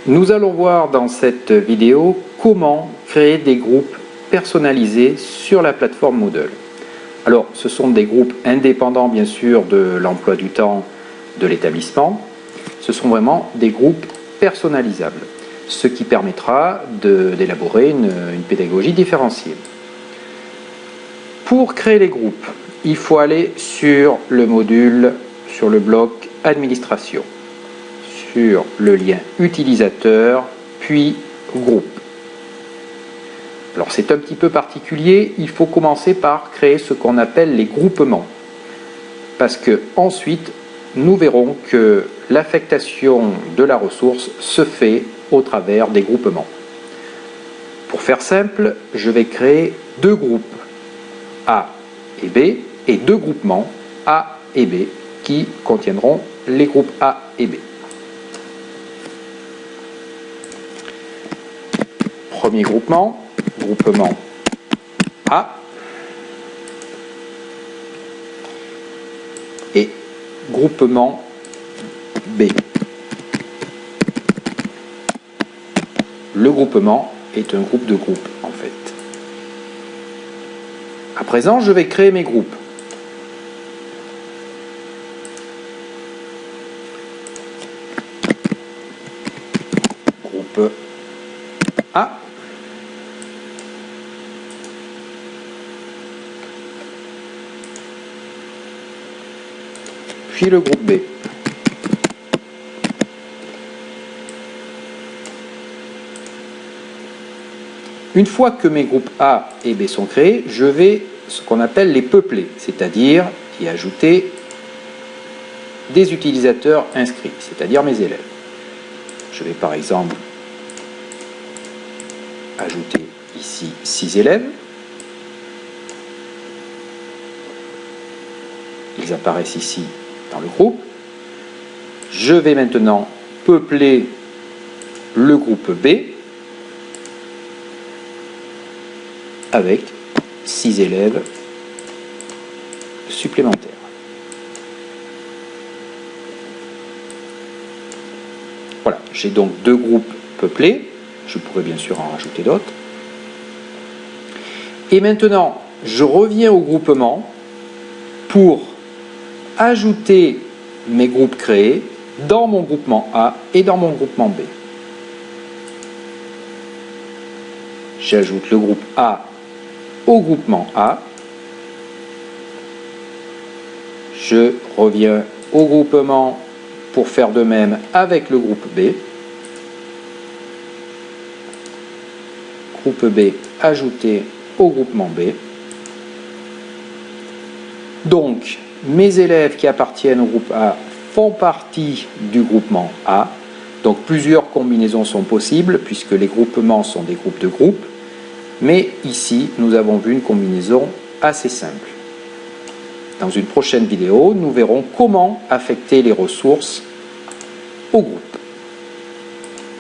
Nous allons voir dans cette vidéo comment créer des groupes personnalisés sur la plateforme Moodle. Alors, ce sont des groupes indépendants bien sûr de l'emploi du temps de l'établissement. Ce sont vraiment des groupes personnalisables, ce qui permettra d'élaborer une pédagogie différenciée. Pour créer les groupes, il faut aller sur le module, sur le bloc administration, sur le lien utilisateur, puis groupe. Alors c'est un petit peu particulier, il faut commencer par créer ce qu'on appelle les groupements, parce que ensuite nous verrons que l'affectation de la ressource se fait au travers des groupements. Pour faire simple, je vais créer deux groupes A et B et deux groupements A et B qui contiendront les groupes A et B. Premier groupement, groupement A et groupement B. Le groupement est un groupe de groupes en fait. À présent, je vais créer mes groupes. Groupe A. Puis le groupe B. Une fois que mes groupes A et B sont créés, je vais ce qu'on appelle les peupler, c'est-à-dire y ajouter des utilisateurs inscrits, c'est-à-dire mes élèves. Je vais par exemple ajouter ici 6 élèves. Ils apparaissent ici dans le groupe. Je vais maintenant peupler le groupe B avec 6 élèves supplémentaires. Voilà, j'ai donc deux groupes peuplés. Je pourrais bien sûr en rajouter d'autres. Et maintenant, je reviens au groupement pour ajouter mes groupes créés dans mon groupement A et dans mon groupement B. J'ajoute le groupe A au groupement A. Je reviens au groupement pour faire de même avec le groupe B. Groupe B ajouté au groupement B. Donc, mes élèves qui appartiennent au groupe A font partie du groupement A. Donc, plusieurs combinaisons sont possibles puisque les groupements sont des groupes de groupes. Mais ici, nous avons vu une combinaison assez simple. Dans une prochaine vidéo, nous verrons comment affecter les ressources